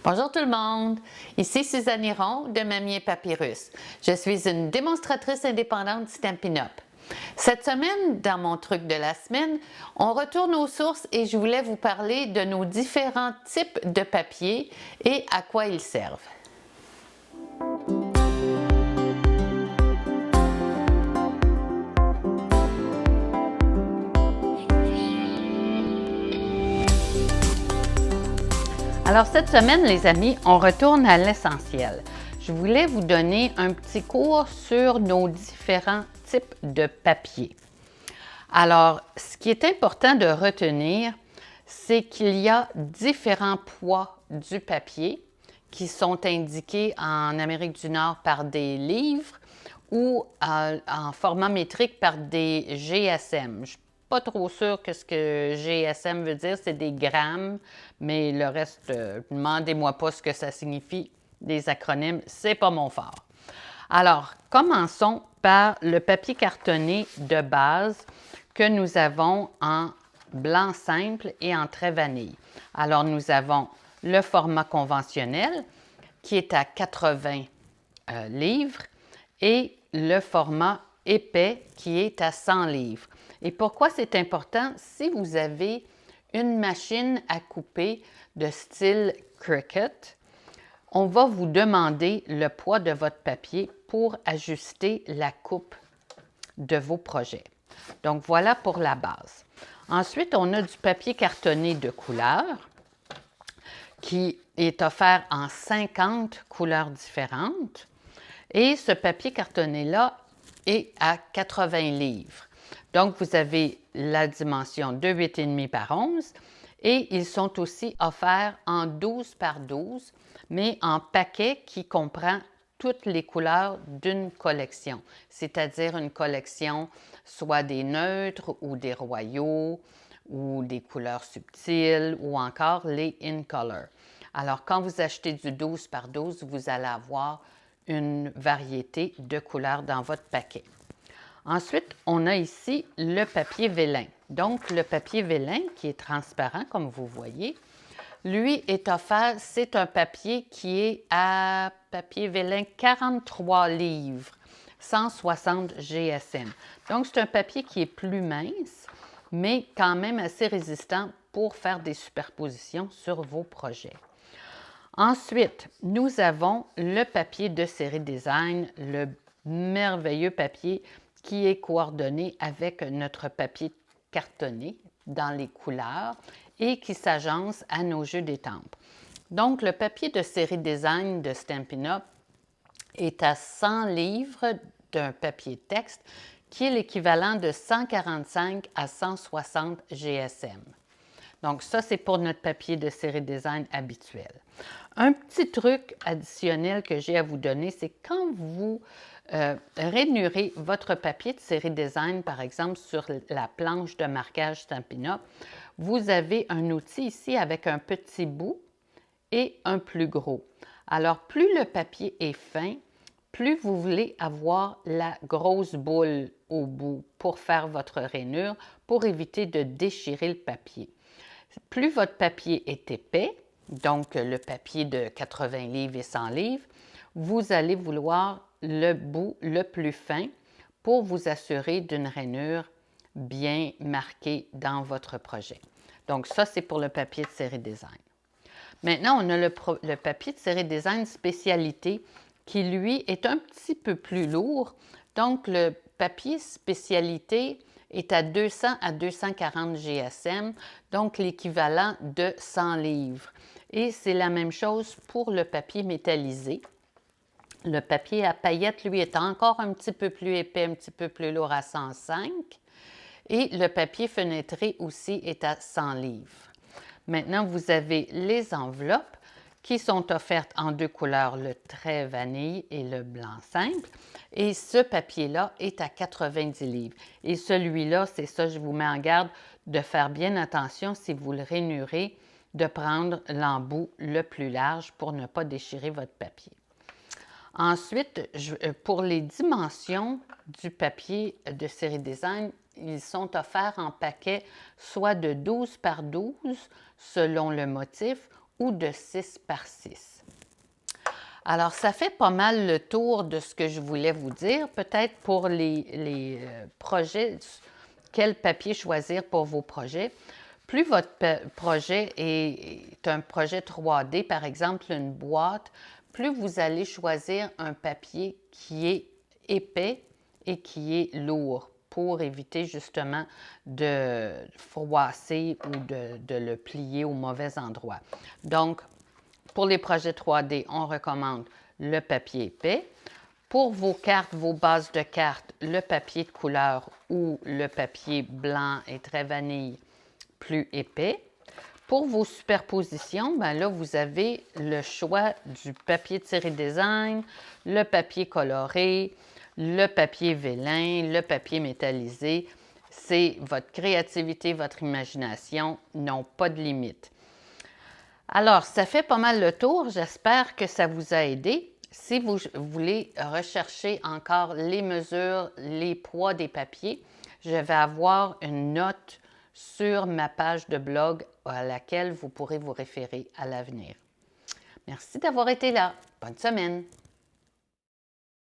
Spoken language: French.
Bonjour tout le monde, ici Suzanne Hiron de Mamie et Papyrus. Je suis une démonstratrice indépendante Stampin' Up! Cette semaine, dans mon truc de la semaine, on retourne aux sources et je voulais vous parler de nos différents types de papier et à quoi ils servent. Alors cette semaine, les amis, on retourne à l'essentiel. Je voulais vous donner un petit cours sur nos différents types de papier. Alors, ce qui est important de retenir, c'est qu'il y a différents poids du papier qui sont indiqués en Amérique du Nord par des livres ou en format métrique par des GSM. Je ne suis pas trop sûre que ce que GSM veut dire, c'est des grammes, mais le reste, demandez-moi pas ce que ça signifie, des acronymes, c'est pas mon fort. Alors, commençons par le papier cartonné de base que nous avons en blanc simple et en trait vanille. Alors, nous avons le format conventionnel qui est à 80 livres et le format épais qui est à 100 livres. Et pourquoi c'est important? Si vous avez une machine à couper de style Cricut, on va vous demander le poids de votre papier pour ajuster la coupe de vos projets. Donc, voilà pour la base. Ensuite, on a du papier cartonné de couleur qui est offert en 50 couleurs différentes. Et ce papier cartonné-là est à 80 livres. Donc, vous avez la dimension de 8,5 par 11 et ils sont aussi offerts en 12 par 12, mais en paquet qui comprend toutes les couleurs d'une collection, c'est-à-dire une collection soit des neutres ou des royaux ou des couleurs subtiles ou encore les in color. Alors, quand vous achetez du 12 par 12, vous allez avoir une variété de couleurs dans votre paquet. Ensuite, on a ici le papier vélin. Donc, le papier vélin qui est transparent, comme vous voyez, lui est offert, c'est un papier qui est à papier vélin 43 livres, 160 GSM. Donc, c'est un papier qui est plus mince, mais quand même assez résistant pour faire des superpositions sur vos projets. Ensuite, nous avons le papier de série design, le merveilleux papier qui est coordonné avec notre papier cartonné dans les couleurs et qui s'agence à nos jeux d'étampes. Donc, le papier de série design de Stampin' Up! Est à 100 livres d'un papier texte qui est l'équivalent de 145 à 160 GSM. Donc, ça, c'est pour notre papier de série design habituel. Un petit truc additionnel que j'ai à vous donner, c'est quand vous rainurez votre papier de série design, par exemple, sur la planche de marquage Stampin' Up!, vous avez un outil ici avec un petit bout et un plus gros. Alors, plus le papier est fin, plus vous voulez avoir la grosse boule au bout pour faire votre rainure, pour éviter de déchirer le papier. Plus votre papier est épais, donc le papier de 80 livres et 100 livres, vous allez vouloir le bout le plus fin pour vous assurer d'une rainure bien marquée dans votre projet. Donc ça, c'est pour le papier de série design. Maintenant, on a le papier de série design spécialité qui, lui, est un petit peu plus lourd. Donc, le papier spécialité est à 200 à 240 GSM, donc l'équivalent de 100 livres. Et c'est la même chose pour le papier métallisé. Le papier à paillettes, lui, est encore un petit peu plus épais, un petit peu plus lourd à 105. Et le papier fenêtré aussi est à 100 livres. Maintenant, vous avez les enveloppes qui sont offertes en deux couleurs, le trait vanille et le blanc simple. Et ce papier-là est à 90 livres. Et celui-là, c'est ça, je vous mets en garde de faire bien attention si vous le rainurez, de prendre l'embout le plus large pour ne pas déchirer votre papier. Ensuite, pour les dimensions du papier de série design, ils sont offerts en paquets soit de 12 par 12 selon le motif ou de 6 par 6. Alors, ça fait pas mal le tour de ce que je voulais vous dire. Peut-être pour les projets, quel papier choisir pour vos projets. Plus votre projet est un projet 3D, par exemple une boîte, plus vous allez choisir un papier qui est épais et qui est lourd pour éviter justement de froisser ou de le plier au mauvais endroit. Donc, pour les projets 3D, on recommande le papier épais. Pour vos cartes, vos bases de cartes, le papier de couleur ou le papier blanc et très vanille plus épais. Pour vos superpositions, ben là, vous avez le choix du papier de série design, le papier coloré, le papier vélin, le papier métallisé. C'est votre créativité, votre imagination n'ont pas de limite. Alors, ça fait pas mal le tour. J'espère que ça vous a aidé. Si vous voulez rechercher encore les mesures, les poids des papiers, je vais avoir une note sur ma page de blog à laquelle vous pourrez vous référer à l'avenir. Merci d'avoir été là. Bonne semaine!